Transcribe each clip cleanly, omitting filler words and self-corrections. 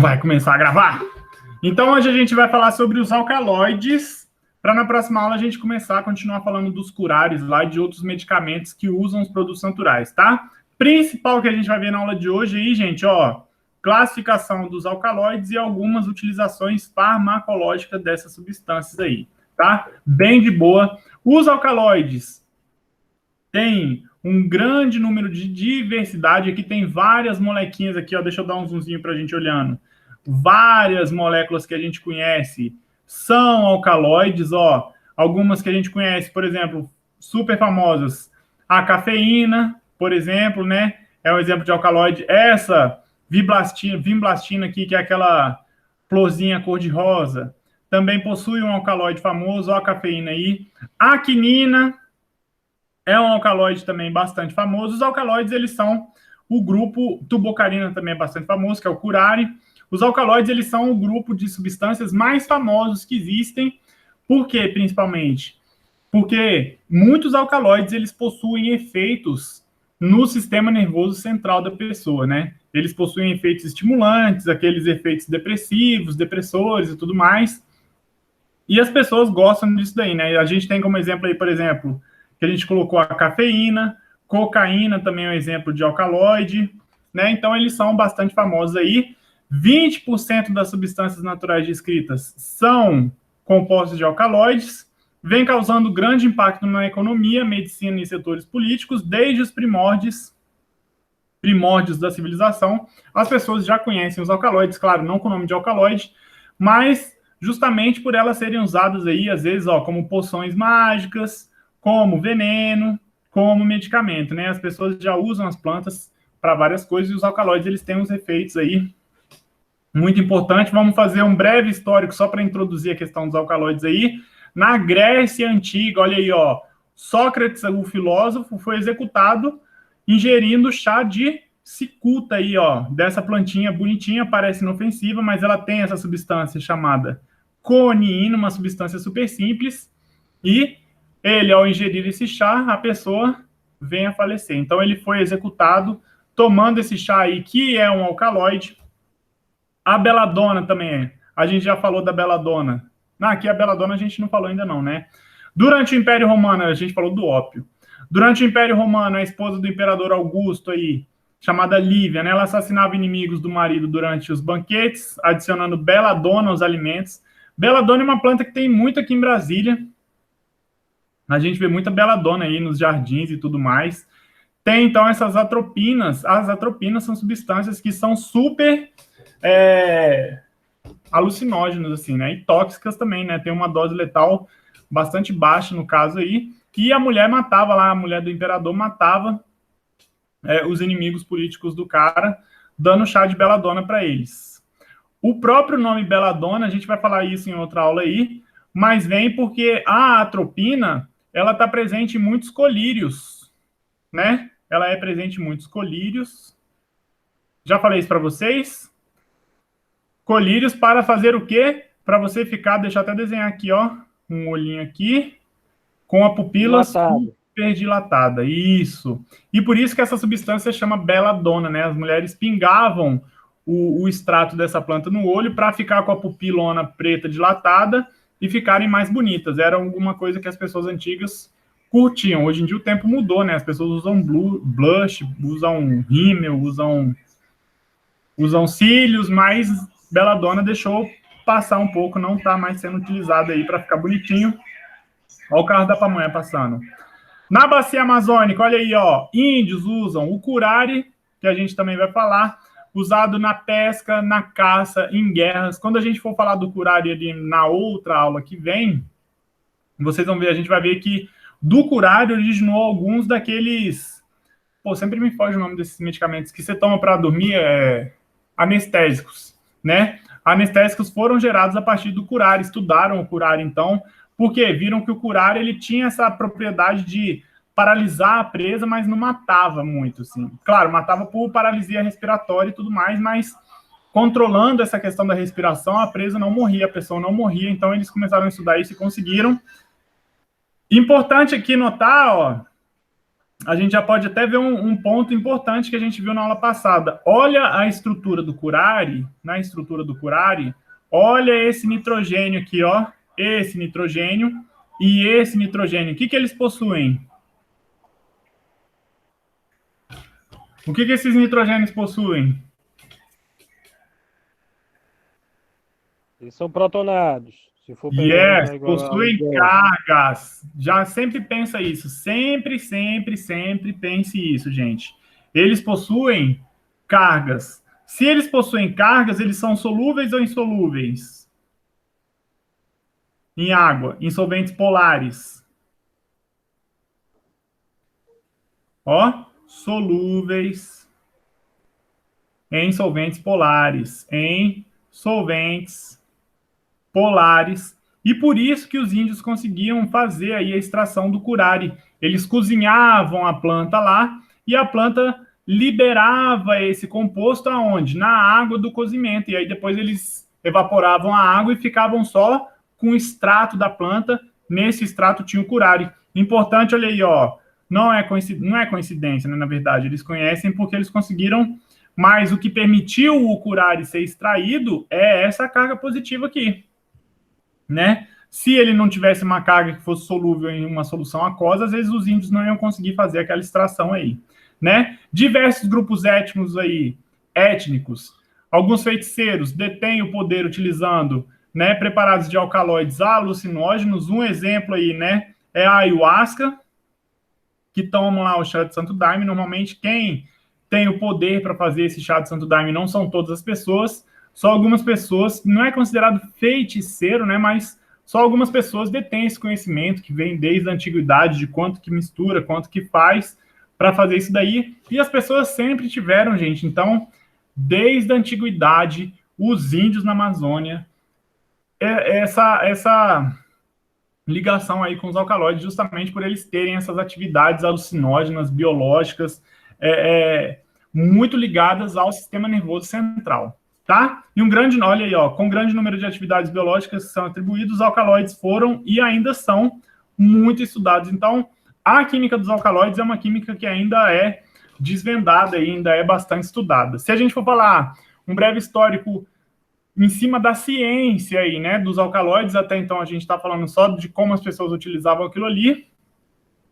Vai começar a gravar? Então, hoje a gente vai falar sobre os alcaloides, para na próxima aula a gente começar a continuar falando dos curários lá e de outros medicamentos que usam os produtos naturais, tá? Principal que a gente vai ver na aula de hoje aí, gente, ó, classificação dos alcaloides e algumas utilizações farmacológicas dessas substâncias aí, tá? Bem de boa. Os alcaloides têm um grande número de diversidade. Aqui tem várias molequinhas aqui, ó. Deixa eu dar um zoomzinho para a gente olhando. Várias moléculas que a gente conhece são alcaloides, ó. Algumas que a gente conhece, por exemplo, super famosas. A cafeína, por exemplo, né? É um exemplo de alcaloide. Essa vimblastina aqui, que é aquela florzinha cor-de-rosa, também possui um alcaloide famoso, ó a cafeína aí. A quinina é um alcaloide também bastante famoso. Os alcaloides, eles são o grupo, tubocarina também é bastante famoso, que é o curare. Os alcaloides, eles são o grupo de substâncias mais famosos que existem. Por quê, principalmente? Porque muitos alcaloides, eles possuem efeitos no sistema nervoso central da pessoa, né? Eles possuem efeitos estimulantes, aqueles efeitos depressivos, depressores e tudo mais. E as pessoas gostam disso daí, né? A gente tem como exemplo aí, por exemplo, que a gente colocou a cafeína, cocaína também é um exemplo de alcaloide, né? Então, eles são bastante famosos aí. 20% das substâncias naturais descritas são compostos de alcaloides, vem causando grande impacto na economia, medicina e setores políticos, desde os primórdios da civilização. As pessoas já conhecem os alcaloides, claro, não com o nome de alcaloide, mas justamente por elas serem usadas aí, às vezes, ó, como poções mágicas, como veneno, como medicamento, né? As pessoas já usam as plantas para várias coisas e os alcaloides, eles têm uns efeitos aí muito importantes. Vamos fazer um breve histórico só para introduzir a questão dos alcaloides aí. Na Grécia Antiga, olha aí, ó, Sócrates, o filósofo, foi executado ingerindo chá de cicuta aí, ó, dessa plantinha bonitinha, parece inofensiva, mas ela tem essa substância chamada coneína, uma substância super simples, e ele, ao ingerir esse chá, a pessoa vem a falecer. Então, ele foi executado tomando esse chá aí, que é um alcaloide. A beladona também, a gente já falou da beladona. Aqui a beladona a gente não falou ainda não, né? Durante o Império Romano, a gente falou do ópio. Durante o Império Romano, a esposa do imperador Augusto aí, chamada Lívia, né, ela assassinava inimigos do marido durante os banquetes, adicionando beladona aos alimentos. Beladona é uma planta que tem muito aqui em Brasília. A gente vê muita beladona aí nos jardins e tudo mais. Tem, então, essas atropinas. As atropinas são substâncias que são super alucinógenas, assim, né? E tóxicas também, né? Tem uma dose letal bastante baixa, no caso aí. E a mulher matava lá, a mulher do imperador matava os inimigos políticos do cara, dando chá de beladona para eles. O próprio nome beladona, a gente vai falar isso em outra aula aí, mas vem porque a atropina, ela está presente em muitos colírios, né? Ela é presente em muitos colírios. Já falei isso para vocês. Colírios para fazer o quê? Para você ficar, deixa eu até desenhar aqui, ó, um olhinho aqui, com a pupila super dilatada. Isso. E por isso que essa substância chama beladona, né? As mulheres pingavam o extrato dessa planta no olho para ficar com a pupilona preta dilatada e ficarem mais bonitas. Era alguma coisa que as pessoas antigas curtiam. Hoje em dia o tempo mudou, né? As pessoas usam blush, usam rímel, usam cílios, mas beladona deixou passar um pouco, não está mais sendo utilizada aí para ficar bonitinho. Olha o carro da pamonha passando. Na bacia amazônica, olha aí, ó, índios usam o curare, que a gente também vai falar, usado na pesca, na caça, em guerras. Quando a gente for falar do curare ali na outra aula que vem, vocês vão ver, a gente vai ver que do curare originou alguns daqueles... Pô, sempre me foge o nome desses medicamentos que você toma para dormir, anestésicos, né? Anestésicos foram gerados a partir do curare, estudaram o curare, então, porque viram que o curare, ele tinha essa propriedade de paralisar a presa, mas não matava muito, assim. Claro, matava por paralisia respiratória e tudo mais, mas controlando essa questão da respiração, a presa não morria, a pessoa não morria, então eles começaram a estudar isso e conseguiram. Importante aqui notar, ó, a gente já pode até ver um ponto importante que a gente viu na aula passada. Olha a estrutura do curare, na estrutura do curare, olha esse nitrogênio aqui, ó, esse nitrogênio e esse nitrogênio. O que eles possuem? O que esses nitrogênios possuem? Eles são protonados. Se for pegar Yes, na igual possuem cargas. Já sempre pensa isso. Sempre, sempre, sempre pense isso, gente. Eles possuem cargas. Se eles possuem cargas, eles são solúveis ou insolúveis? Em água, em solventes polares. Ó, solúveis em solventes polares, em solventes polares, e por isso que os índios conseguiam fazer aí a extração do curare. Eles cozinhavam a planta lá e a planta liberava esse composto aonde? Na água do cozimento. E aí depois eles evaporavam a água e ficavam só com o extrato da planta. Nesse extrato tinha o curare. Importante, olha aí, ó. Não é coincidência, né? Na verdade, eles conhecem porque eles conseguiram, mas o que permitiu o curare ser extraído é essa carga positiva aqui, né? Se ele não tivesse uma carga que fosse solúvel em uma solução aquosa, às vezes os índios não iam conseguir fazer aquela extração aí, né? Diversos grupos étnicos, alguns feiticeiros detêm o poder utilizando, né, preparados de alcaloides alucinógenos. Um exemplo aí, né, é a ayahuasca, que tomam lá o chá de Santo Daime. Normalmente quem tem o poder para fazer esse chá de Santo Daime não são todas as pessoas, só algumas pessoas. Não é considerado feiticeiro, né, mas só algumas pessoas detêm esse conhecimento que vem desde a antiguidade, de quanto que mistura, quanto que faz para fazer isso daí. E as pessoas sempre tiveram, gente. Então, desde a antiguidade, os índios na Amazônia, essa ligação aí com os alcaloides, justamente por eles terem essas atividades alucinógenas, biológicas, muito ligadas ao sistema nervoso central, tá? E olha aí, ó, com um grande número de atividades biológicas que são atribuídos, os alcaloides foram e ainda são muito estudados. Então, a química dos alcaloides é uma química que ainda é desvendada, ainda é bastante estudada. Se a gente for falar um breve histórico em cima da ciência aí, né, dos alcaloides, até então a gente está falando só de como as pessoas utilizavam aquilo ali.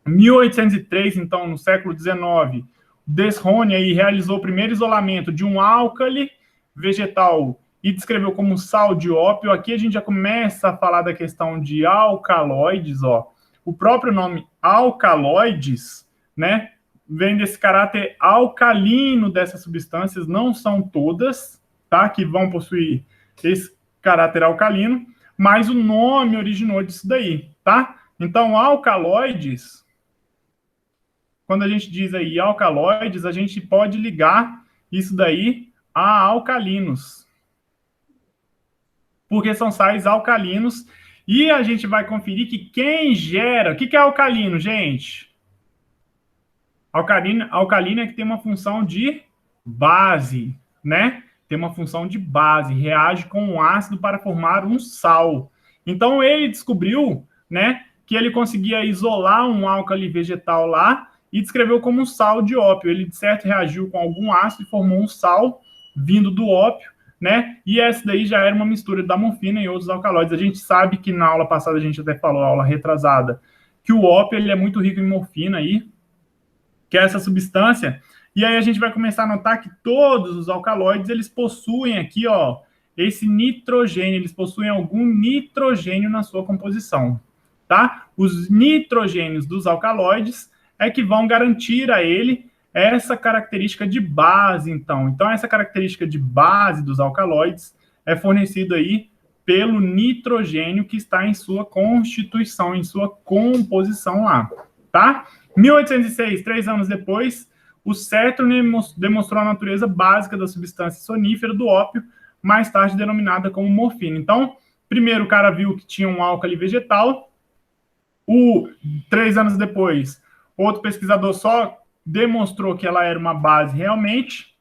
1803, então, no século XIX, Desrone aí realizou o primeiro isolamento de um álcali vegetal e descreveu como sal de ópio. Aqui a gente já começa a falar da questão de alcaloides, ó. O próprio nome alcaloides, né, vem desse caráter alcalino dessas substâncias. Não são todas, tá, que vão possuir esse caráter alcalino, mas o nome originou disso daí, tá? Então, alcaloides, quando a gente diz aí alcaloides, a gente pode ligar isso daí a alcalinos, porque são sais alcalinos, e a gente vai conferir que quem gera... O que é alcalino, gente? Alcalino é que tem uma função de base, né? Tem uma função de base, reage com um ácido para formar um sal. Então, ele descobriu, né, que ele conseguia isolar um álcali vegetal lá e descreveu como um sal de ópio. Ele, de certo, reagiu com algum ácido e formou um sal vindo do ópio, né? E essa daí já era uma mistura da morfina e outros alcaloides. A gente sabe que na aula passada, a gente até falou, aula retrasada, que o ópio ele é muito rico em morfina aí, que é essa substância. E aí a gente vai começar a notar que todos os alcaloides, eles possuem aqui, ó, esse nitrogênio, eles possuem algum nitrogênio na sua composição, tá? Os nitrogênios dos alcaloides é que vão garantir a ele essa característica de base, então. Então, essa característica de base dos alcaloides é fornecida aí pelo nitrogênio que está em sua constituição, em sua composição lá, tá? 1806, 3 anos depois, o Sertone demonstrou a natureza básica da substância sonífera do ópio, mais tarde denominada como morfina. Então, primeiro o cara viu que tinha um álcali vegetal, 3 anos depois, outro pesquisador só demonstrou que ela era uma base realmente.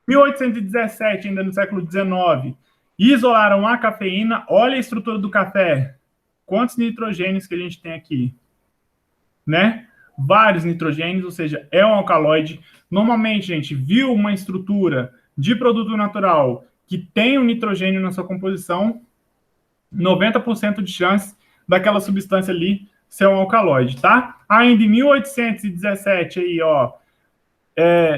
1817, ainda no século XIX, isolaram a cafeína. Olha a estrutura do café. Quantos nitrogênios que a gente tem aqui, né? vários nitrogênios, ou seja, é um alcaloide. Normalmente, gente, viu uma estrutura de produto natural que tem um nitrogênio na sua composição, 90% de chance daquela substância ali ser um alcaloide, tá? Ainda em 1817, aí, ó,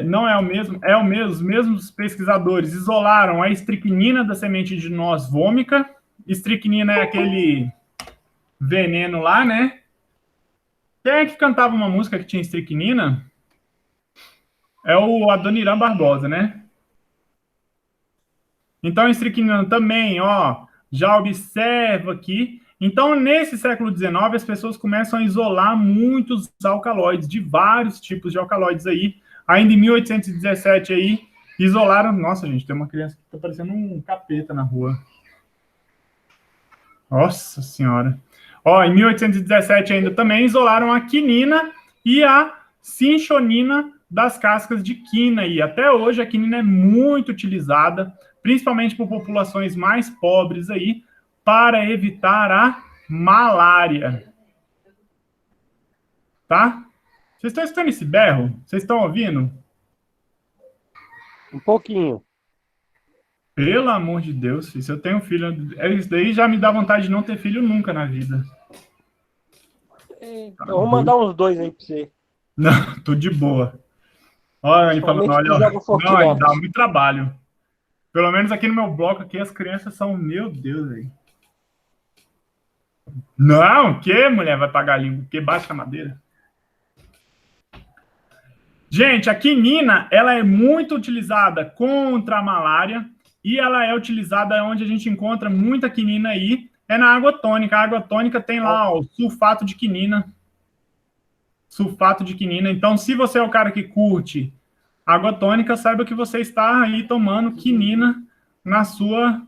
não é o mesmo, os mesmos pesquisadores isolaram a estricnina da semente de noz vômica. Estricnina é aquele veneno lá, né? Quem é que cantava uma música que tinha estricnina? É o Adoniran Barbosa, né? Então, a estricnina também, ó, já observa aqui. Então, nesse século XIX, as pessoas começam a isolar muitos alcaloides, de vários tipos de alcaloides aí. Ainda em 1817 aí, isolaram... Nossa, gente, tem uma criança que tá parecendo um capeta na rua. Nossa Senhora. Ó, em 1817 ainda também isolaram a quinina e a cinchonina das cascas de quina. E até hoje a quinina é muito utilizada, principalmente por populações mais pobres aí, para evitar a malária. Tá? Vocês estão escutando esse berro? Vocês estão ouvindo? Um pouquinho. Pelo amor de Deus, se eu tenho filho, isso daí já me dá vontade de não ter filho nunca na vida. Eu vou mandar uns 2 aí pra você. Não, tô de boa. Olha, ele falando, olha, não, dá muito trabalho. Pelo menos aqui no meu bloco, aqui as crianças são, meu Deus, aí. Não, o que, mulher, vai pagar língua? Que baixa a madeira. Gente, a quinina, ela é muito utilizada contra a malária e ela é utilizada onde a gente encontra muita quinina aí, é na água tônica. A água tônica tem lá, ó, o sulfato de quinina. Sulfato de quinina. Então, se você é o cara que curte água tônica, saiba que você está aí tomando quinina na sua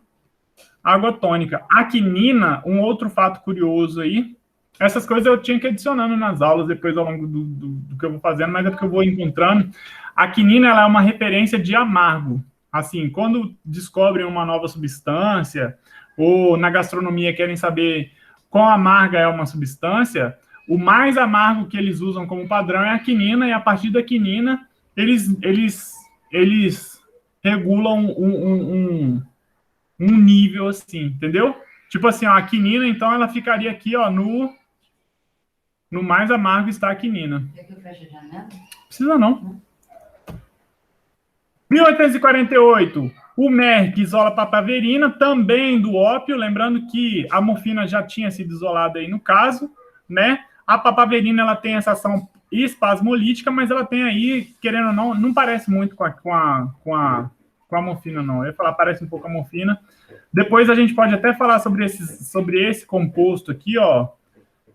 água tônica. A quinina, um outro fato curioso aí, essas coisas eu tinha que ir adicionando nas aulas depois ao longo do que eu vou fazendo, mas é porque eu vou encontrando. A quinina, ela é uma referência de amargo. Assim, quando descobrem uma nova substância, ou na gastronomia querem saber quão amarga é uma substância, o mais amargo que eles usam como padrão é a quinina, e a partir da quinina, eles regulam um nível assim, entendeu? Tipo assim, ó, a quinina, então, ela ficaria aqui, ó, no mais amargo está a quinina. Quer que eu feche a janela? Precisa não. 1848, o Merck isola a papaverina, também do ópio, lembrando que a morfina já tinha sido isolada aí no caso, né? A papaverina, ela tem essa ação espasmolítica, mas ela tem aí, querendo ou não parece muito com a morfina, não. Eu ia falar, parece um pouco a morfina. Depois a gente pode até falar sobre esse composto aqui, ó,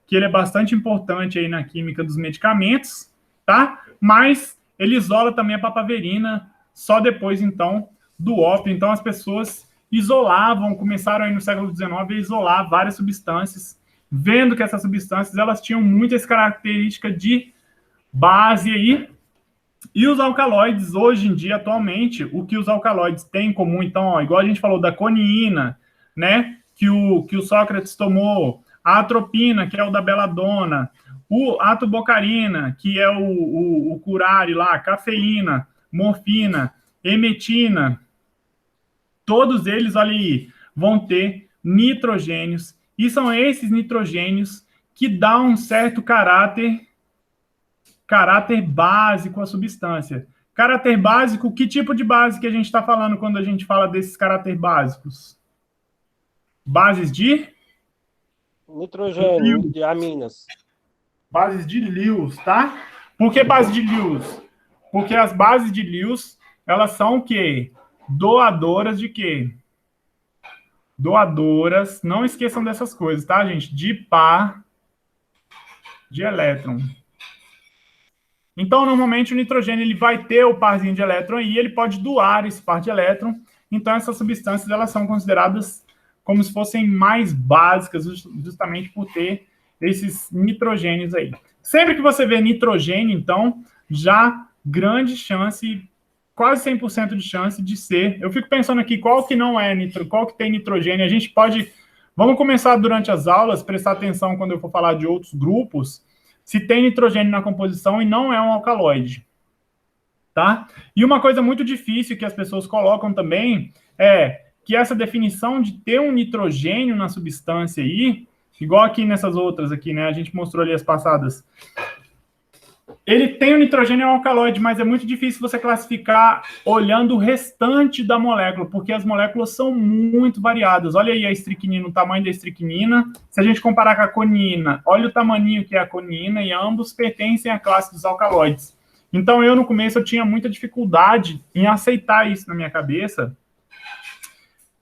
que ele é bastante importante aí na química dos medicamentos, tá? Mas ele isola também a papaverina, só depois, então, do ópio. Então, as pessoas começaram aí no século XIX a isolar várias substâncias, vendo que essas substâncias, elas tinham muitas características de base aí. E os alcaloides, hoje em dia, atualmente, o que os alcaloides têm em comum, então, ó, igual a gente falou da coniina, né, que o Sócrates tomou, a atropina, que é o da beladona, a atubocarina, que é o curare lá, cafeína, morfina, emetina, todos eles, olha aí, vão ter nitrogênios, e são esses nitrogênios que dão um certo caráter básico à substância. Caráter básico, que tipo de base que a gente está falando quando a gente fala desses caráter básicos? Bases de? Nitrogênio, de aminas. Bases de Lewis, tá? Por que base de Lewis? Porque as bases de Lewis, elas são o quê? Doadoras de quê? Doadoras, não esqueçam dessas coisas, tá, gente? De par de elétron. Então, normalmente, o nitrogênio ele vai ter o parzinho de elétron aí, ele pode doar esse par de elétron. Então, essas substâncias elas são consideradas como se fossem mais básicas, justamente por ter esses nitrogênios aí. Sempre que você vê nitrogênio, então, já grande chance, quase 100% de chance de ser. Eu fico pensando aqui qual que não é qual que tem nitrogênio. A gente pode... Vamos começar durante as aulas, prestar atenção quando eu for falar de outros grupos. se tem nitrogênio na composição e não é um alcaloide, tá? E uma coisa muito difícil que as pessoas colocam também é que essa definição de ter um nitrogênio na substância aí, igual aqui nessas outras aqui, né? A gente mostrou ali as passadas. Ele tem o nitrogênio é um alcaloide, mas é muito difícil você classificar olhando o restante da molécula, porque as moléculas são muito variadas. Olha aí a estricnina, o tamanho da estricnina. Se a gente comparar com a conina, olha o tamaninho que é a conina, e ambos pertencem à classe dos alcaloides. Então, no começo, eu tinha muita dificuldade em aceitar isso na minha cabeça,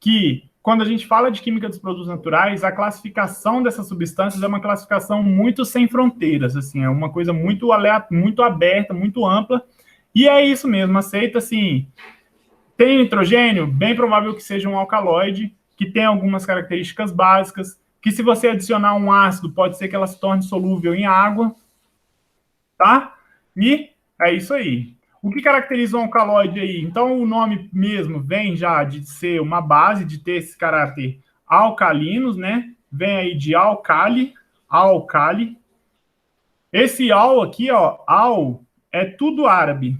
que quando a gente fala de química dos produtos naturais, a classificação dessas substâncias é uma classificação muito sem fronteiras, assim, é uma coisa muito aberta, muito ampla, e é isso mesmo, aceita, assim, tem nitrogênio, bem provável que seja um alcaloide, que tem algumas características básicas, que se você adicionar um ácido, pode ser que ela se torne solúvel em água, tá? E é isso aí. O que caracteriza um alcaloide aí? Então, o nome mesmo vem já de ser uma base, de ter esse caráter alcalinos, né? Vem aí de alcali. Esse al aqui, ó, al, é tudo árabe,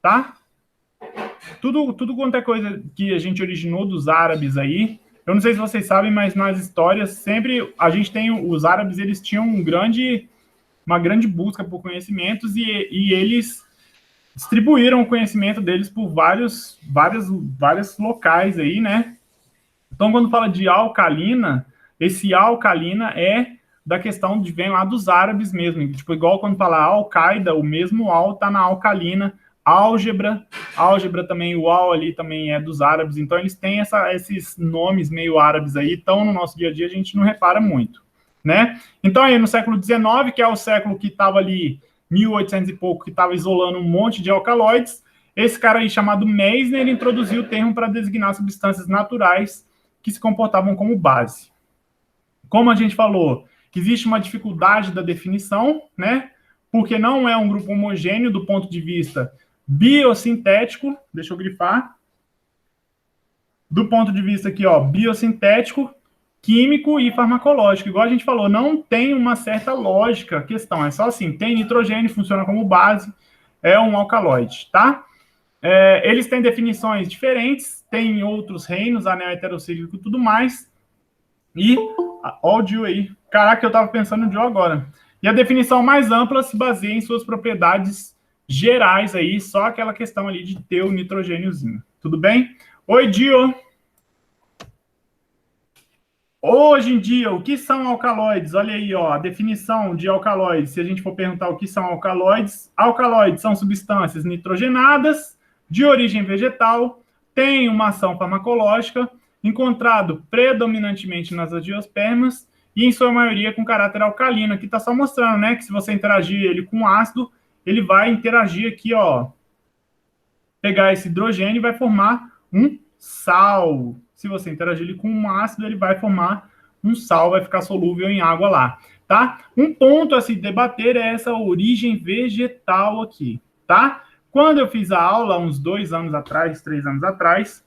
tá? Tudo quanto é coisa que a gente originou dos árabes aí. Eu não sei se vocês sabem, mas nas histórias sempre a gente tem os árabes, eles tinham uma grande busca por conhecimentos e eles distribuíram o conhecimento deles por vários locais aí, né? Então, quando fala de alcalina, esse alcalina é da questão de vem lá dos árabes mesmo. Tipo, igual quando fala Al-Qaeda, o mesmo al tá na alcalina. Álgebra também, o al ali também é dos árabes. Então, eles têm esses nomes meio árabes aí. Então, no nosso dia a dia, a gente não repara muito, né? Então, aí no século XIX, que é o século que estava ali 1800 e pouco, que estava isolando um monte de alcaloides, esse cara aí chamado Meissner introduziu o termo para designar substâncias naturais que se comportavam como base. Como a gente falou, existe uma dificuldade da definição, né? Porque não é um grupo homogêneo do ponto de vista biosintético, deixa eu grifar, do ponto de vista aqui, ó, biosintético, químico e farmacológico. Igual a gente falou, não tem uma certa lógica a questão. É só assim, tem nitrogênio, funciona como base, é um alcaloide, tá? Eles têm definições diferentes, tem outros reinos, anel heterocíclico e tudo mais. E, ó o Dio aí. Caraca, eu tava pensando no Dio agora. E a definição mais ampla se baseia em suas propriedades gerais aí, só aquela questão ali de ter o nitrogêniozinho. Tudo bem? Oi, Dio. Hoje em dia, o que são alcaloides? Olha aí, ó, a definição de alcaloides. Se a gente for perguntar o que são alcaloides são substâncias nitrogenadas, de origem vegetal, têm uma ação farmacológica, encontrado predominantemente nas angiospermas e, em sua maioria, com caráter alcalino. Aqui está só mostrando, né, que se você interagir ele com ácido, ele vai interagir aqui, ó, pegar esse hidrogênio e vai formar um sal. Se você interagir ele com um ácido, ele vai formar um sal, vai ficar solúvel em água lá, tá? Um ponto a se debater é essa origem vegetal aqui, tá? Quando eu fiz a aula, uns 2 anos atrás, 3 anos atrás,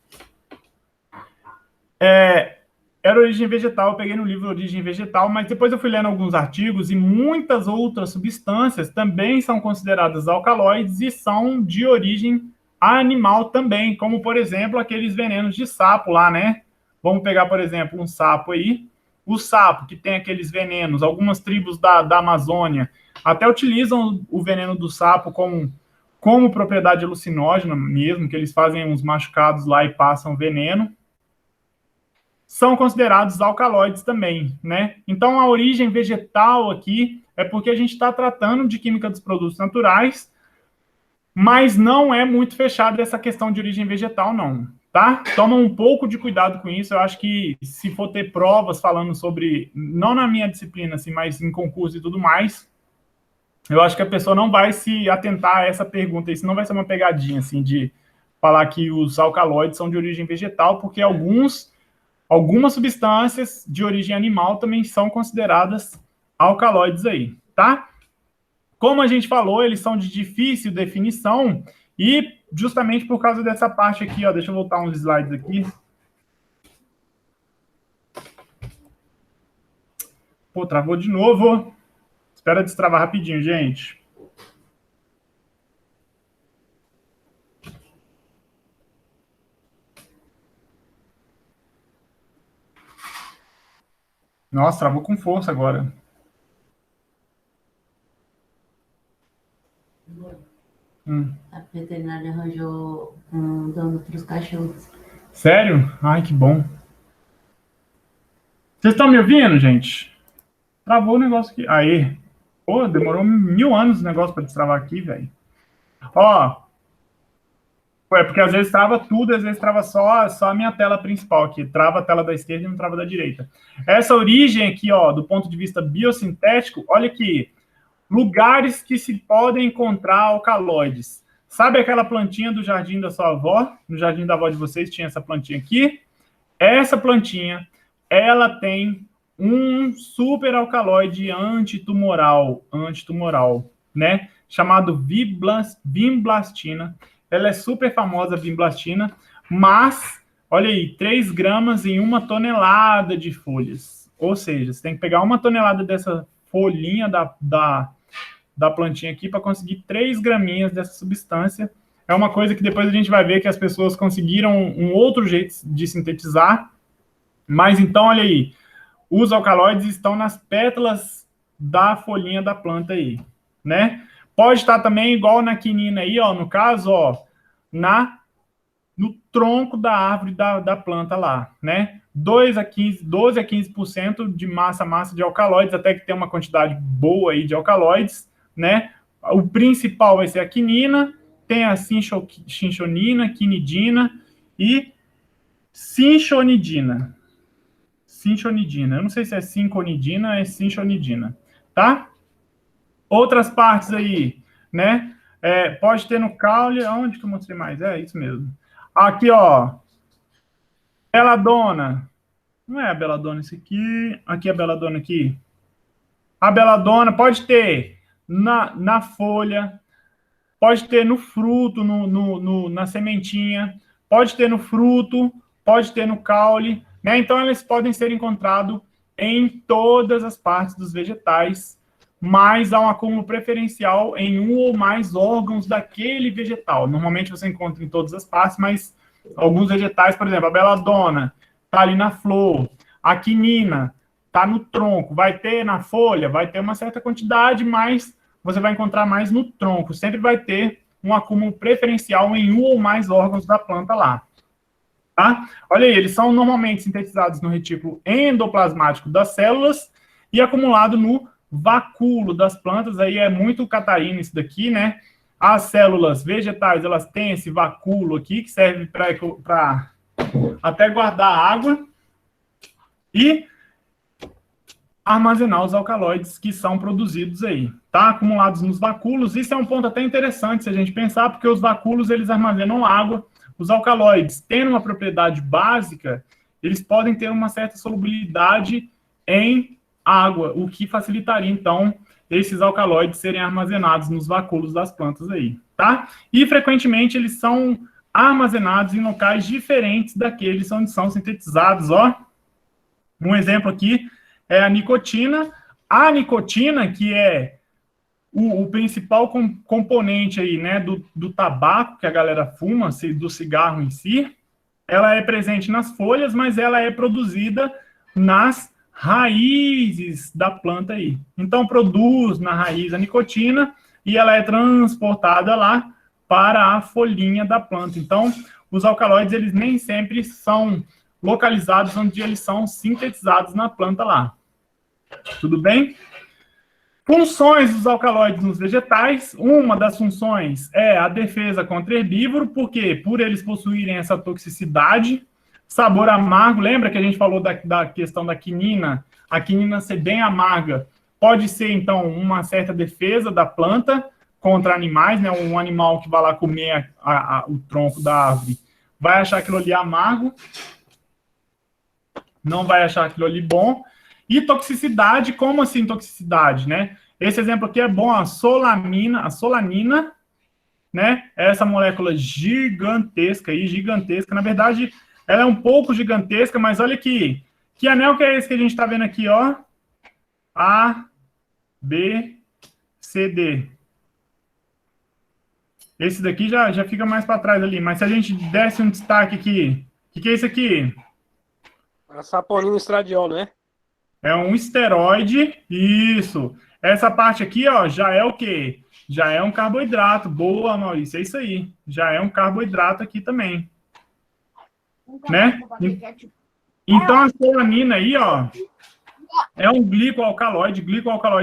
era origem vegetal, eu peguei no livro Origem Vegetal, mas depois eu fui lendo alguns artigos e muitas outras substâncias também são consideradas alcaloides e são de origem animal também, como, por exemplo, aqueles venenos de sapo lá, né? Vamos pegar, por exemplo, um sapo aí. O sapo, que tem aqueles venenos, algumas tribos da Amazônia até utilizam o veneno do sapo como propriedade alucinógena mesmo, que eles fazem uns machucados lá e passam veneno. São considerados alcaloides também, né? Então, a origem vegetal aqui é porque a gente está tratando de química dos produtos naturais, mas não é muito fechada essa questão de origem vegetal, não, tá? Toma um pouco de cuidado com isso. Eu acho que se for ter provas falando sobre, não na minha disciplina, assim, mas em concurso e tudo mais, eu acho que a pessoa não vai se atentar a essa pergunta. Isso não vai ser uma pegadinha, assim, de falar que os alcaloides são de origem vegetal, porque algumas substâncias de origem animal também são consideradas alcaloides aí, tá? Como a gente falou, eles são de difícil definição e justamente por causa dessa parte aqui, ó, deixa eu voltar uns slides aqui. Pô, travou de novo. Espera destravar rapidinho, gente. Nossa, travou com força agora. A veterinária arranjou um dono para os cachorros. Sério? Ai, que bom. Vocês estão me ouvindo, gente? Travou o negócio aqui. Aí. Pô, demorou 1000 anos o negócio para destravar aqui, velho. Ó. É porque às vezes trava tudo, às vezes trava só a minha tela principal aqui. Trava a tela da esquerda e não trava da direita. Essa origem aqui, ó, do ponto de vista biosintético, olha aqui. Lugares que se podem encontrar alcaloides. Sabe aquela plantinha do jardim da sua avó? No jardim da avó de vocês tinha essa plantinha aqui? Essa plantinha, ela tem um super alcaloide antitumoral, né? Chamado vimblastina. Ela é super famosa, a vimblastina, mas, olha aí, 3 gramas em 1 tonelada de folhas. Ou seja, você tem que pegar 1 tonelada dessa folhinha da plantinha aqui para conseguir 3 graminhas dessa substância. É uma coisa que depois a gente vai ver que as pessoas conseguiram um outro jeito de sintetizar. Mas então, olha aí, os alcaloides estão nas pétalas da folhinha da planta aí, né? Pode estar também igual na quinina aí, ó, no caso, ó, no tronco da árvore da planta lá, né? 12 a 15% de massa de alcaloides, até que tem uma quantidade boa aí de alcaloides, né? O principal vai ser a quinina, tem a cinchonina, quinidina e cinchonidina. Eu não sei se é cinconidina ou é cinchonidina, tá? Outras partes aí, né? Pode ter no caule, onde que eu mostrei mais? É isso mesmo. Aqui, ó, beladona. Não é a beladona isso aqui. Aqui é a beladona aqui. A beladona pode ter na folha, pode ter no fruto, na sementinha, pode ter no fruto, pode ter no caule, né? Então, eles podem ser encontrados em todas as partes dos vegetais, mas há um acúmulo preferencial em um ou mais órgãos daquele vegetal. Normalmente você encontra em todas as partes, mas alguns vegetais, por exemplo, a beladona está ali na flor, a quinina está no tronco, vai ter na folha, vai ter uma certa quantidade, mas você vai encontrar mais no tronco. Sempre vai ter um acúmulo preferencial em um ou mais órgãos da planta lá. Tá? Olha aí, eles são normalmente sintetizados no retículo endoplasmático das células e acumulado no vacúolo das plantas. Aí é muito Catarina isso daqui, né? As células vegetais, elas têm esse vacúolo aqui, que serve para até guardar água e armazenar os alcaloides que são produzidos aí, tá? Acumulados nos vacúolos. Isso é um ponto até interessante se a gente pensar, porque os vacúolos, eles armazenam água. Os alcaloides, tendo uma propriedade básica, eles podem ter uma certa solubilidade em água, o que facilitaria, então, esses alcaloides serem armazenados nos vacúolos das plantas aí, tá? E, frequentemente, eles são armazenados em locais diferentes daqueles onde são sintetizados, ó. Um exemplo aqui é a nicotina. A nicotina, que é o principal componente aí, né, do tabaco que a galera fuma, do cigarro em si, ela é presente nas folhas, mas ela é produzida nas raízes da planta aí. Então, produz na raiz a nicotina e ela é transportada lá para a folhinha da planta. Então, os alcaloides, eles nem sempre são localizados onde eles são sintetizados na planta lá. Tudo bem? Funções dos alcaloides nos vegetais. Uma das funções é a defesa contra herbívoro, porque por eles possuírem essa toxicidade, sabor amargo, lembra que a gente falou da questão da quinina? A quinina ser bem amarga pode ser, então, uma certa defesa da planta contra animais, né? Um animal que vai lá comer o tronco da árvore vai achar aquilo ali amargo, não vai achar aquilo ali bom. E toxicidade, como assim toxicidade, né? Esse exemplo aqui é bom, a solanina, né? Essa molécula gigantesca. Na verdade, ela é um pouco gigantesca, mas olha aqui. Que anel que é esse que a gente está vendo aqui, ó? B, C, D. Esse daqui já fica mais para trás ali. Mas se a gente desse um destaque aqui... O que é isso aqui? A saponina estradiol, né? É um esteroide. Isso. Essa parte aqui, ó, já é o quê? Já é um carboidrato. Boa, Maurício. É isso aí. Já é um carboidrato aqui também. Né? Então, a solanina aí, ó, é um glicoalcaloide,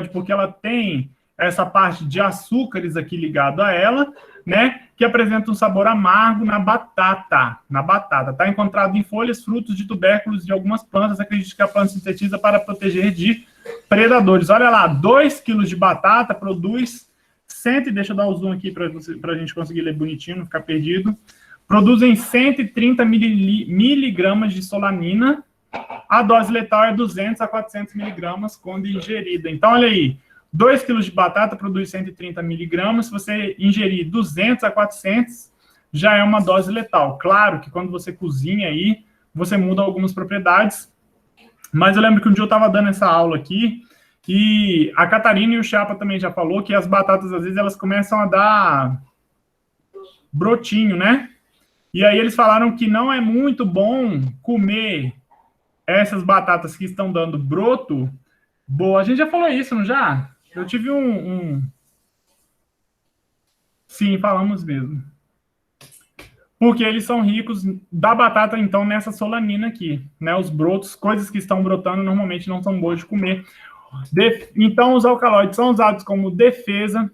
porque ela tem essa parte de açúcares aqui ligado a ela, né, que apresenta um sabor amargo na batata, tá encontrado em folhas, frutos de tubérculos de algumas plantas, acredite que a planta sintetiza para proteger de predadores. Olha lá, 2 quilos de batata produz deixa eu dar o zoom aqui para a gente conseguir ler bonitinho, não ficar perdido, produzem 130 miligramas de solanina. A dose letal é 200 a 400 miligramas quando ingerida. Então, olha aí, 2 quilos de batata produz 130 miligramas. Se você ingerir 200 a 400, já é uma dose letal. Claro que quando você cozinha aí, você muda algumas propriedades. Mas eu lembro que um dia eu estava dando essa aula aqui, e a Catarina e o Chapa também já falou que as batatas, às vezes, elas começam a dar brotinho, né? E aí eles falaram que não é muito bom comer essas batatas que estão dando broto. Boa, a gente já falou isso, não já? Eu tive Sim, falamos mesmo. Porque eles são ricos da batata, então, nessa solanina aqui, né? Os brotos, coisas que estão brotando, normalmente não são boas de comer. Então, os alcaloides são usados como defesa.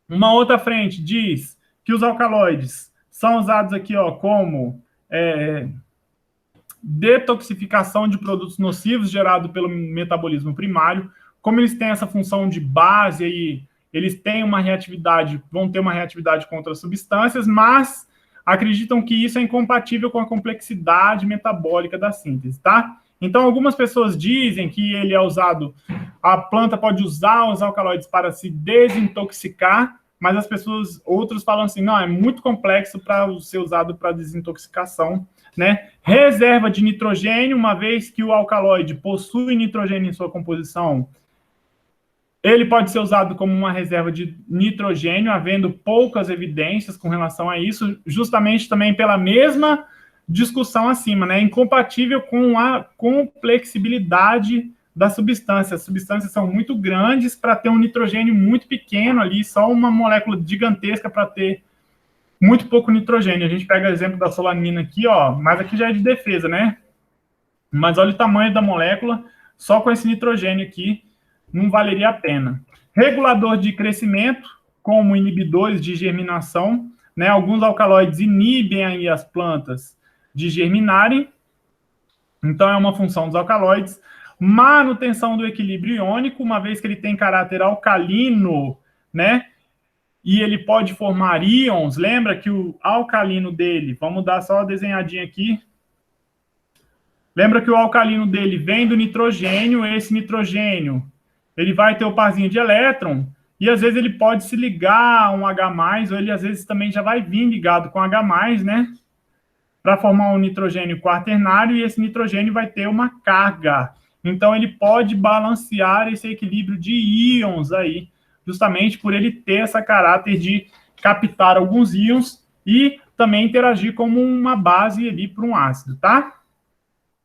Uma outra frente diz que os alcaloides são usados aqui, ó, como detoxificação de produtos nocivos gerados pelo metabolismo primário. Como eles têm essa função de base aí, eles têm uma reatividade, vão ter uma reatividade contra as substâncias, mas acreditam que isso é incompatível com a complexidade metabólica da síntese, tá? Então, algumas pessoas dizem que ele é usado, a planta pode usar os alcaloides para se desintoxicar, mas outros falam assim, não, é muito complexo para ser usado para desintoxicação, né? Reserva de nitrogênio, uma vez que o alcaloide possui nitrogênio em sua composição, ele pode ser usado como uma reserva de nitrogênio, havendo poucas evidências com relação a isso, justamente também pela mesma discussão acima, né? Incompatível com a complexibilidade da substância. As substâncias são muito grandes para ter um nitrogênio muito pequeno ali, só uma molécula gigantesca para ter muito pouco nitrogênio. A gente pega o exemplo da solanina aqui, ó, mas aqui já é de defesa, né? Mas olha o tamanho da molécula, só com esse nitrogênio aqui, não valeria a pena. Regulador de crescimento, como inibidores de germinação, né? Alguns alcaloides inibem aí as plantas de germinarem, então é uma função dos alcaloides. Manutenção do equilíbrio iônico, uma vez que ele tem caráter alcalino, né? E ele pode formar íons. Lembra que o alcalino dele, vamos dar só uma desenhadinha aqui. Lembra que o alcalino dele vem do nitrogênio, esse nitrogênio, ele vai ter o parzinho de elétron, e às vezes ele pode se ligar a um H+, ou ele às vezes também já vai vir ligado com H+, né? Para formar um nitrogênio quaternário, e esse nitrogênio vai ter uma carga. Então, ele pode balancear esse equilíbrio de íons aí, justamente por ele ter essa caráter de captar alguns íons e também interagir como uma base ali para um ácido, tá?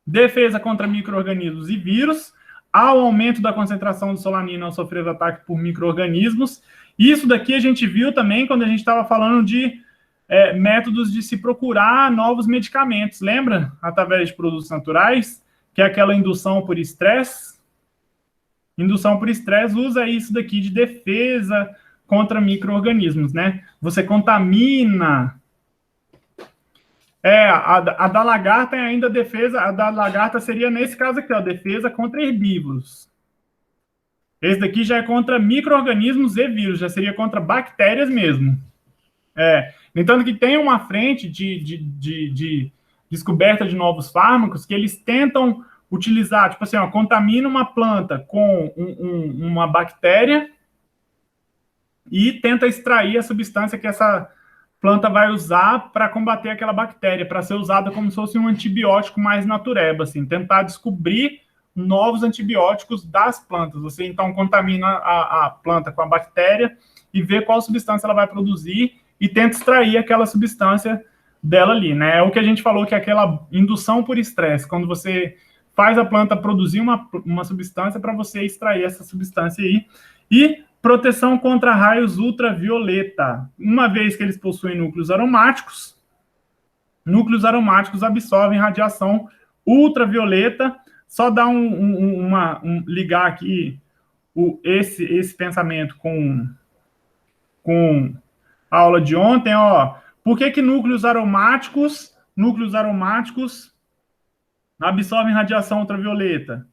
Defesa contra micro-organismos e vírus. Ao aumento da concentração de solanina ao sofrer ataque por micro-organismos. Isso daqui a gente viu também quando a gente estava falando de métodos de se procurar novos medicamentos. Lembra? Através de produtos naturais, que é aquela indução por estresse. Indução por estresse usa isso daqui de defesa contra micro-organismos, né? Você contamina. A da lagarta é ainda defesa, a da lagarta seria nesse caso aqui, ó, defesa contra herbívoros. Esse daqui já é contra micro-organismos e vírus, já seria contra bactérias mesmo. No entanto, que tem uma frente de descoberta de novos fármacos que eles tentam utilizar, tipo assim, ó, contamina uma planta com uma bactéria e tenta extrair a substância que essa planta vai usar para combater aquela bactéria, para ser usada como se fosse um antibiótico mais natureba, assim, tentar descobrir novos antibióticos das plantas. Você, então, contamina a planta com a bactéria e vê qual substância ela vai produzir e tenta extrair aquela substância dela ali, né? É o que a gente falou, que é aquela indução por estresse, quando você faz a planta produzir uma substância para você extrair essa substância aí. E proteção contra raios ultravioleta. Uma vez que eles possuem núcleos aromáticos absorvem radiação ultravioleta. Só dá ligar aqui esse pensamento com a aula de ontem, ó. Por que núcleos aromáticos absorvem radiação ultravioleta?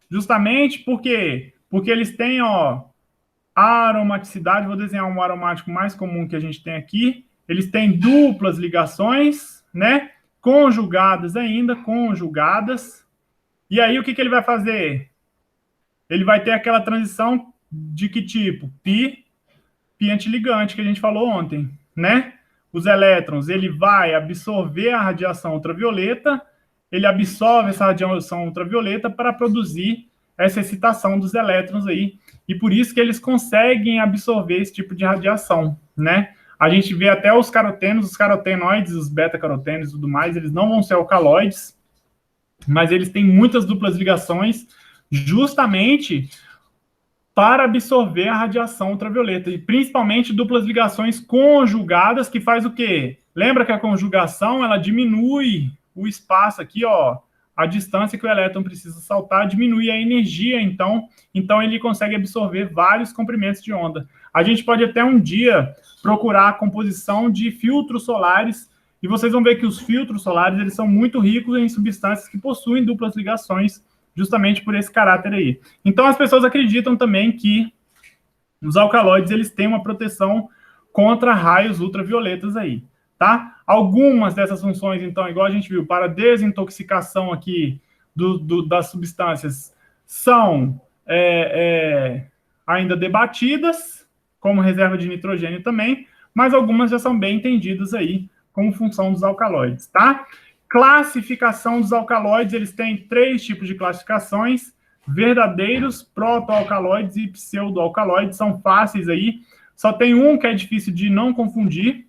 Justamente porque eles têm, ó, a aromaticidade. Vou desenhar um aromático mais comum que a gente tem aqui. Eles têm duplas ligações, né? Conjugadas. E aí, o que ele vai fazer? Ele vai ter aquela transição de que tipo? Pi antiligante, que a gente falou ontem, né? Os elétrons, ele vai absorver a radiação ultravioleta, ele absorve essa radiação ultravioleta para produzir essa excitação dos elétrons aí, e por isso que eles conseguem absorver esse tipo de radiação, né? A gente vê até os carotenos, os carotenoides, os beta-carotenos e tudo mais, eles não vão ser alcaloides, mas eles têm muitas duplas ligações justamente para absorver a radiação ultravioleta, e principalmente duplas ligações conjugadas, que faz o quê? Lembra que a conjugação, ela diminui o espaço aqui, ó, a distância que o elétron precisa saltar, diminui a energia, então ele consegue absorver vários comprimentos de onda. A gente pode até um dia procurar a composição de filtros solares, e vocês vão ver que os filtros solares, eles são muito ricos em substâncias que possuem duplas ligações, justamente por esse caráter aí. Então, as pessoas acreditam também que os alcaloides, eles têm uma proteção contra raios ultravioletas aí, tá? Algumas dessas funções, então, igual a gente viu, para desintoxicação aqui das substâncias, são ainda debatidas, como reserva de nitrogênio também, mas algumas já são bem entendidas aí como função dos alcaloides, tá? Classificação dos alcaloides, eles têm 3 tipos de classificações: verdadeiros, protoalcaloides e pseudoalcaloides. São fáceis aí, só tem um que é difícil de não confundir,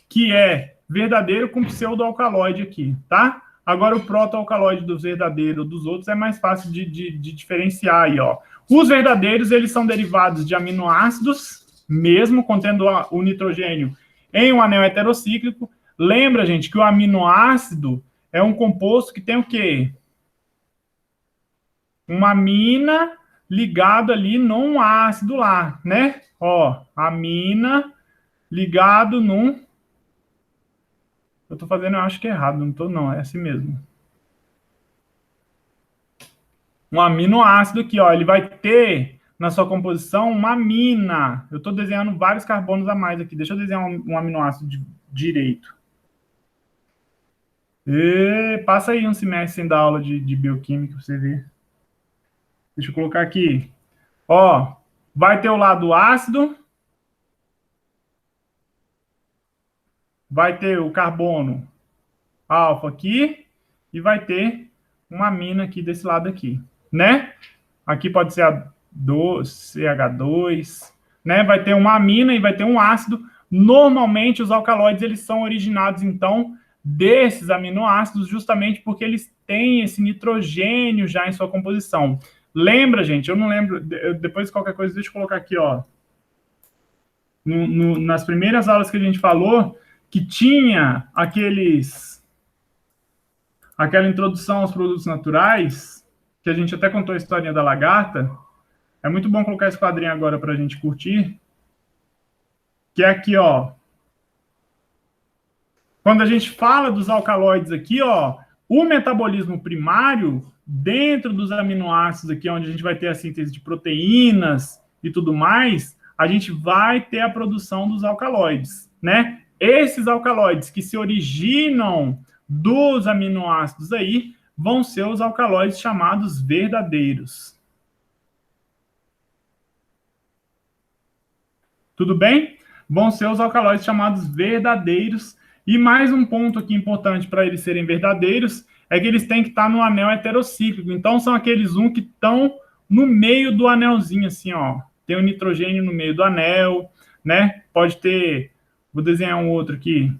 que é verdadeiro com pseudoalcaloide aqui, tá? Agora, o protoalcaloide dos verdadeiros dos outros é mais fácil de diferenciar aí, ó. Os verdadeiros, eles são derivados de aminoácidos, mesmo contendo o nitrogênio em um anel heterocíclico. Lembra, gente, que o aminoácido é um composto que tem o quê? Uma amina ligado ali num ácido lá, né? Ó, amina ligado num... Eu tô fazendo, eu acho que é errado, não tô, não, é assim mesmo. Um aminoácido aqui, ó, ele vai ter na sua composição uma amina. Eu tô desenhando vários carbonos a mais aqui. Deixa eu desenhar um aminoácido direito. E passa aí um semestre sem dar aula de bioquímica para você ver. Deixa eu colocar aqui. Ó, vai ter o lado ácido. Vai ter o carbono alfa aqui. E vai ter uma amina aqui desse lado aqui, né? Aqui pode ser a CH2, né? Vai ter uma amina e vai ter um ácido. Normalmente, os alcaloides, eles são originados, então, desses aminoácidos, justamente porque eles têm esse nitrogênio já em sua composição. Lembra, gente? Eu não lembro. Depois, qualquer coisa, deixa eu colocar aqui, ó. Nas primeiras aulas que a gente falou, que tinha aquela introdução aos produtos naturais, que a gente até contou a historinha da lagarta. É muito bom colocar esse quadrinho agora para a gente curtir. Que é aqui, ó. Quando a gente fala dos alcaloides aqui, ó, o metabolismo primário, dentro dos aminoácidos aqui, onde a gente vai ter a síntese de proteínas e tudo mais, a gente vai ter a produção dos alcaloides, né? Esses alcaloides que se originam dos aminoácidos aí, vão ser os alcaloides chamados verdadeiros. Tudo bem? Vão ser os alcaloides chamados verdadeiros. E mais um ponto aqui importante para eles serem verdadeiros é que eles têm que estar no anel heterocíclico. Então, são aqueles que estão no meio do anelzinho, assim, ó. Tem o nitrogênio no meio do anel, né? Pode ter... Vou desenhar um outro aqui.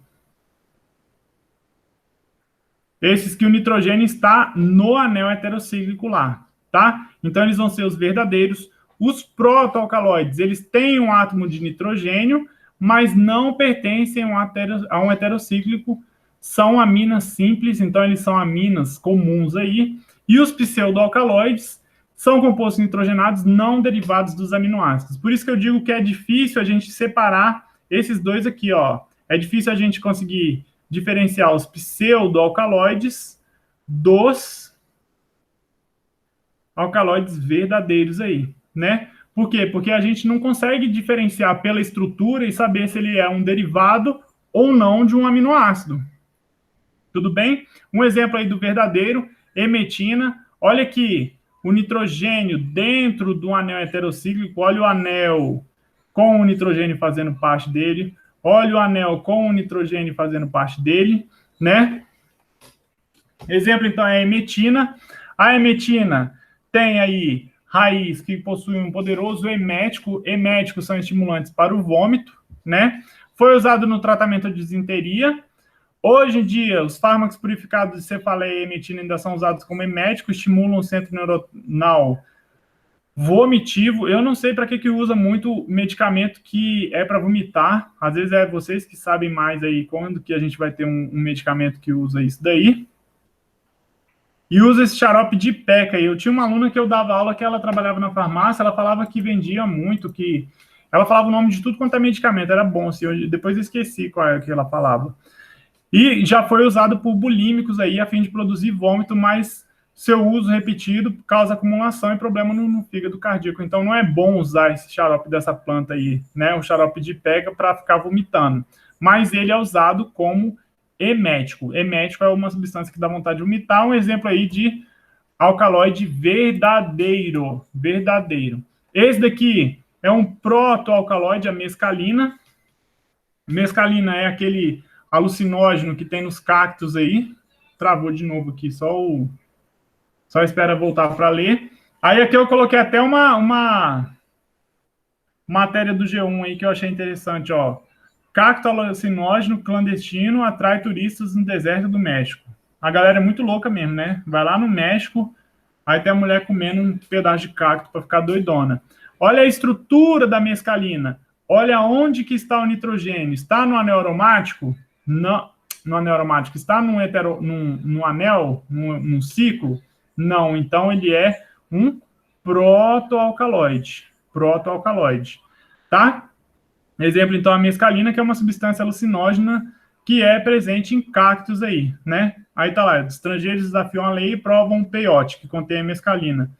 Esses que o nitrogênio está no anel heterocíclico lá, tá? Então, eles vão ser os verdadeiros. Os protoalcaloides, eles têm um átomo de nitrogênio, mas não pertencem a um heterocíclico. São aminas simples, então eles são aminas comuns aí. E os pseudoalcaloides são compostos nitrogenados não derivados dos aminoácidos. Por isso que eu digo que é difícil a gente separar esses dois aqui, ó. É difícil a gente conseguir diferenciar os pseudoalcaloides dos alcaloides verdadeiros aí, né? Por quê? Porque a gente não consegue diferenciar pela estrutura e saber se ele é um derivado ou não de um aminoácido. Tudo bem? Um exemplo aí do verdadeiro, emetina. Olha aqui, o nitrogênio dentro do anel heterocíclico, olha o anel com o nitrogênio fazendo parte dele, olha o anel com o nitrogênio fazendo parte dele, né? Exemplo, então, é a emetina. A emetina tem aí raiz que possui um poderoso emético. Eméticos são estimulantes para o vômito, né? Foi usado no tratamento de disenteria. Hoje em dia, os fármacos purificados de cefaleia e emetina ainda são usados como emético, estimulam o centro neuronal vomitivo. Eu não sei para que usa muito medicamento que é para vomitar. Às vezes é vocês que sabem mais aí quando que a gente vai ter um medicamento que usa isso daí. E usa esse xarope de peca. Eu tinha uma aluna que eu dava aula que ela trabalhava na farmácia, ela falava que vendia muito, que ela falava o nome de tudo quanto é medicamento, era bom, assim, depois eu esqueci qual é que ela falava. E já foi usado por bulímicos aí, a fim de produzir vômito, mas seu uso repetido causa acumulação e problema no fígado cardíaco. Então, não é bom usar esse xarope dessa planta aí, né? O xarope de peca para ficar vomitando. Mas ele é usado como emético. Emético é uma substância que dá vontade de vomitar. Um exemplo aí de alcaloide verdadeiro. Verdadeiro. Esse daqui é um protoalcaloide, a mescalina. Mescalina é aquele alucinógeno que tem nos cactos aí. Travou de novo aqui, só espera voltar para ler. Aí aqui eu coloquei até uma matéria do G1 aí que eu achei interessante, ó. Cacto alucinógeno clandestino atrai turistas no deserto do México. A galera é muito louca mesmo, né? Vai lá no México, aí tem a mulher comendo um pedaço de cacto para ficar doidona. Olha a estrutura da mescalina. Olha onde que está o nitrogênio. Está no anel aromático? Não, no anel aromático. Está num anel, num ciclo? Não. Então, ele é um protoalcaloide. Protoalcaloide. Tá? Exemplo, então, a mescalina, que é uma substância alucinógena que é presente em cactos aí, né? Aí tá lá, estrangeiros desafiam a lei e provam um peiote, que contém a mescalina.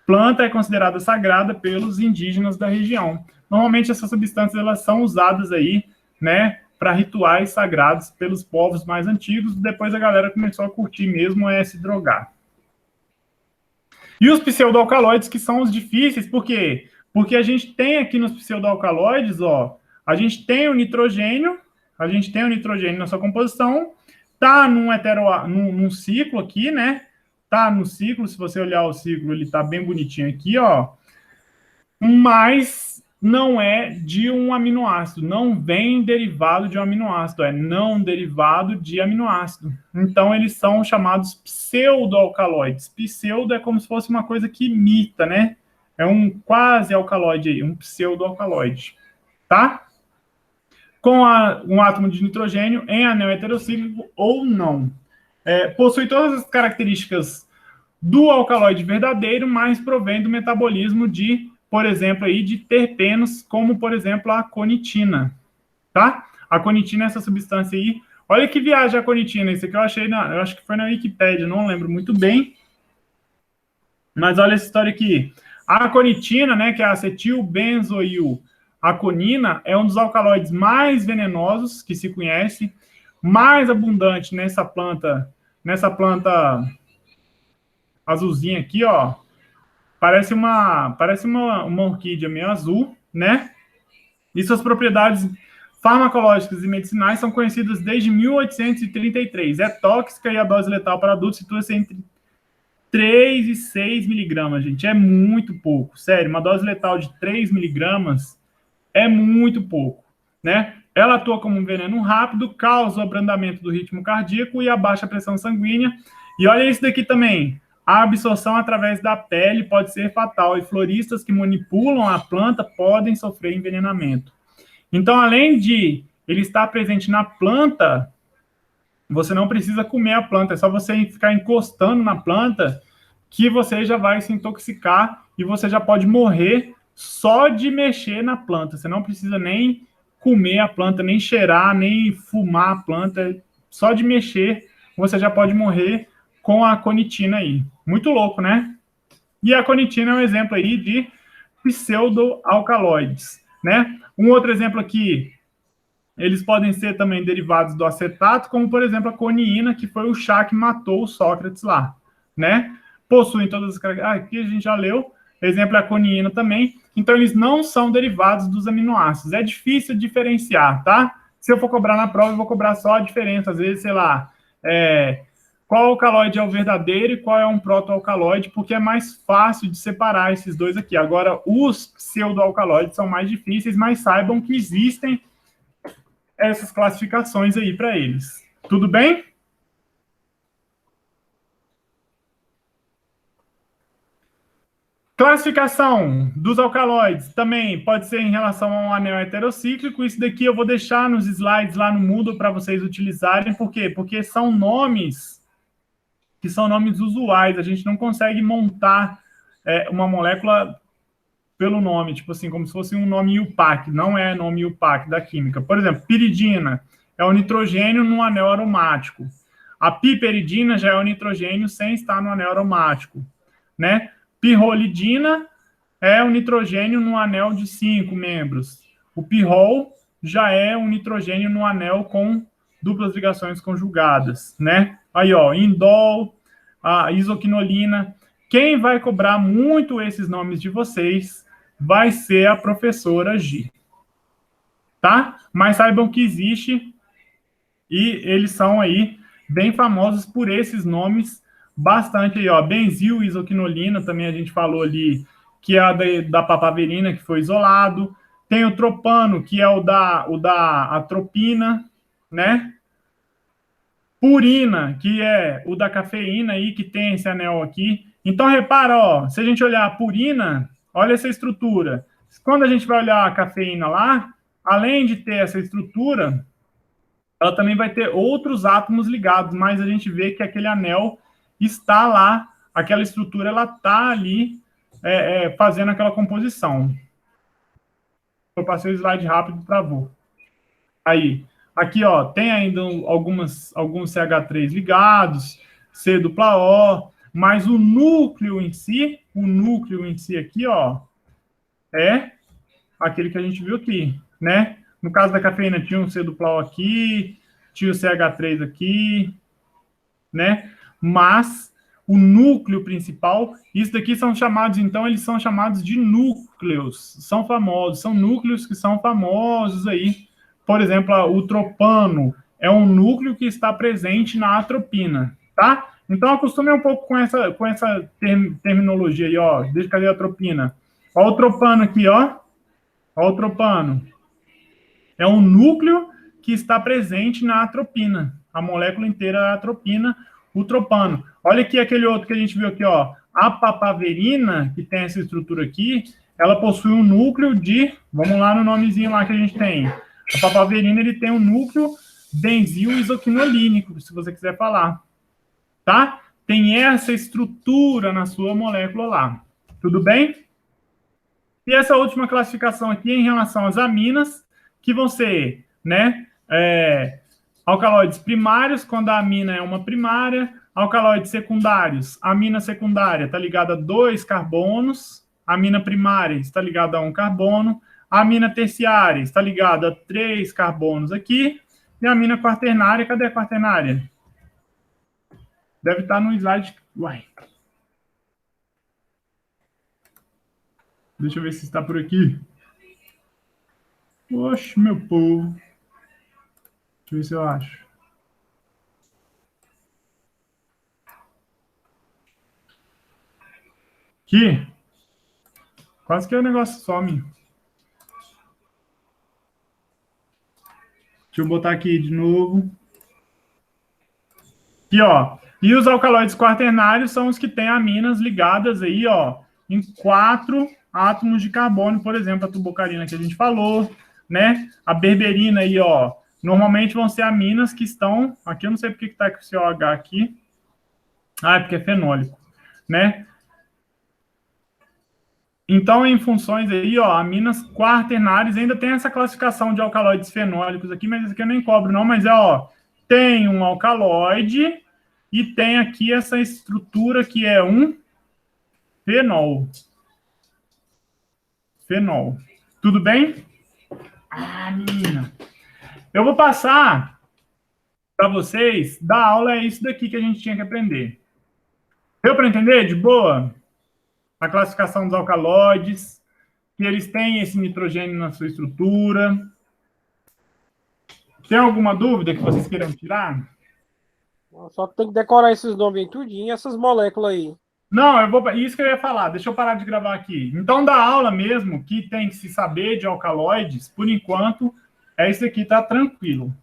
Planta é considerada sagrada pelos indígenas da região. Normalmente, essas substâncias, elas são usadas aí, né, para rituais sagrados pelos povos mais antigos. Depois a galera começou a curtir mesmo se drogar. E os pseudoalcaloides, que são os difíceis, por quê? Porque a gente tem aqui nos pseudoalcaloides, ó, a gente tem o nitrogênio na sua composição, tá num ciclo aqui, né? Tá no ciclo, se você olhar o ciclo, ele tá bem bonitinho aqui, ó. Mas não é de um aminoácido, não vem derivado de um aminoácido, é não derivado de aminoácido. Então, eles são chamados pseudoalcaloides. Pseudo é como se fosse uma coisa que imita, né? É um quase alcaloide aí, um pseudoalcaloide, tá? Com um átomo de nitrogênio em anel heterocíclico ou não. Possui todas as características do alcaloide verdadeiro, mas provém do metabolismo de, por exemplo, aí, de terpenos, como, por exemplo, a conitina, tá? A conitina é essa substância aí. Olha que viagem a conitina. Isso aqui eu achei, eu acho que foi na Wikipédia, não lembro muito bem. Mas olha essa história aqui. A conitina, né, que é a acetilbenzoil, a conina é um dos alcaloides mais venenosos que se conhece, mais abundante nessa planta azulzinha aqui, ó. Parece uma orquídea meio azul, né? E suas propriedades farmacológicas e medicinais são conhecidas desde 1833. É tóxica e a dose letal para adultos situa-se entre 3 e 6 miligramas, gente. É muito pouco. Sério, uma dose letal de 3 miligramas é muito pouco, né? Ela atua como um veneno rápido, causa o abrandamento do ritmo cardíaco e a baixa pressão sanguínea. E olha isso daqui também. A absorção através da pele pode ser fatal e floristas que manipulam a planta podem sofrer envenenamento. Então, além de ele estar presente na planta, você não precisa comer a planta, é só você ficar encostando na planta que você já vai se intoxicar e você já pode morrer só de mexer na planta. Você não precisa nem comer a planta, nem cheirar, nem fumar a planta. Só de mexer, você já pode morrer com a conitina aí. Muito louco, né? E a conitina é um exemplo aí de pseudoalcaloides, né? Um outro exemplo aqui, eles podem ser também derivados do acetato, como, por exemplo, a coniina, que foi o chá que matou o Sócrates lá, né? Possuem todas as características. Aqui a gente já leu. Exemplo é a coniina também. Então, eles não são derivados dos aminoácidos. É difícil diferenciar, tá? Se eu for cobrar na prova, eu vou cobrar só a diferença. Às vezes, sei lá, qual alcaloide é o verdadeiro e qual é um protoalcaloide, porque é mais fácil de separar esses dois aqui. Agora, os pseudoalcaloides são mais difíceis, mas saibam que existem essas classificações aí para eles. Tudo bem? Classificação dos alcaloides também pode ser em relação a um anel heterocíclico. Isso daqui eu vou deixar nos slides lá no Moodle para vocês utilizarem. Por quê? Porque são nomes que são nomes usuais. A gente não consegue montar uma molécula pelo nome, tipo assim, como se fosse um nome IUPAC. Não é nome IUPAC da química. Por exemplo, piridina é o nitrogênio no anel aromático. A piperidina já é o nitrogênio sem estar no anel aromático, né? Pirrolidina é o nitrogênio no anel de 5 membros. O pirrol já é um nitrogênio no anel com duplas ligações conjugadas, né? Aí, ó, indol, a isoquinolina. Quem vai cobrar muito esses nomes de vocês vai ser a professora Gi, tá? Mas saibam que existe e eles são aí bem famosos por esses nomes bastante aí, ó. Benzil isoquinolina, também a gente falou ali, que é a da papaverina, que foi isolado. Tem o tropano, que é o da atropina, né? Purina, que é o da cafeína aí, que tem esse anel aqui. Então, repara, ó, se a gente olhar a purina, olha essa estrutura. Quando a gente vai olhar a cafeína lá, além de ter essa estrutura, ela também vai ter outros átomos ligados, mas a gente vê que aquele anel está lá, aquela estrutura, ela está ali fazendo aquela composição. Eu passei o slide rápido, travou. Aí, aqui, ó, tem ainda alguns CH3 ligados, C dupla O, mas o núcleo em si aqui, ó, é aquele que a gente viu aqui, né? No caso da cafeína, tinha um C dupla O aqui, tinha o CH3 aqui, né? Mas o núcleo principal, isso daqui são chamados, então, eles são chamados de núcleos, são famosos, são núcleos que são famosos aí. Por exemplo, o tropano é um núcleo que está presente na atropina, tá? Então, acostume um pouco com essa terminologia aí, ó. Deixa, cadê a atropina? Ó o tropano aqui, ó. Ó o tropano. É um núcleo que está presente na atropina. A molécula inteira da atropina, o tropano. Olha aqui aquele outro que a gente viu aqui, ó. A papaverina, que tem essa estrutura aqui, ela possui um núcleo de... Vamos lá no nomezinho lá que a gente tem. A papaverina, ele tem um núcleo benzil isoquinolínico, se você quiser falar. Tá? Tem essa estrutura na sua molécula lá. Tudo bem? E essa última classificação aqui em relação às aminas, que vão ser, né, alcaloides primários, quando a amina é uma primária. Alcaloides secundários, a amina secundária está ligada a 2 carbonos, a amina primária está ligada a 1 carbono, a amina terciária está ligada a 3 carbonos aqui, e a amina quaternária, cadê a quaternária? Deve estar no slide. Uai. Deixa eu ver se está por aqui. Oxe, meu povo. Deixa eu ver se eu acho. Aqui. Quase que o negócio some. Deixa eu botar aqui de novo. Aqui, ó. E os alcaloides quaternários são os que têm aminas ligadas aí, ó, em 4 átomos de carbono, por exemplo, a tubocarina que a gente falou, né? A berberina aí, ó, normalmente vão ser aminas que estão... Aqui eu não sei porque que tá com o COH aqui. Ah, é porque é fenólico, né? Então, em funções aí, ó, aminas quaternárias, ainda tem essa classificação de alcaloides fenólicos aqui, mas isso aqui eu nem cobro não, mas é, ó, tem um alcaloide e tem aqui essa estrutura que é um fenol. Fenol. Tudo bem? Ah, menina. Eu vou passar para vocês, da aula é isso daqui que a gente tinha que aprender. Deu para entender? De boa? A classificação dos alcaloides, que eles têm esse nitrogênio na sua estrutura. Tem alguma dúvida que vocês queiram tirar? Só que tem que decorar esses nomes aí tudinho, essas moléculas aí. Não, eu vou. Isso que eu ia falar, deixa eu parar de gravar aqui. Então, da aula mesmo, que tem que se saber de alcaloides, por enquanto, é isso aqui, tá tranquilo.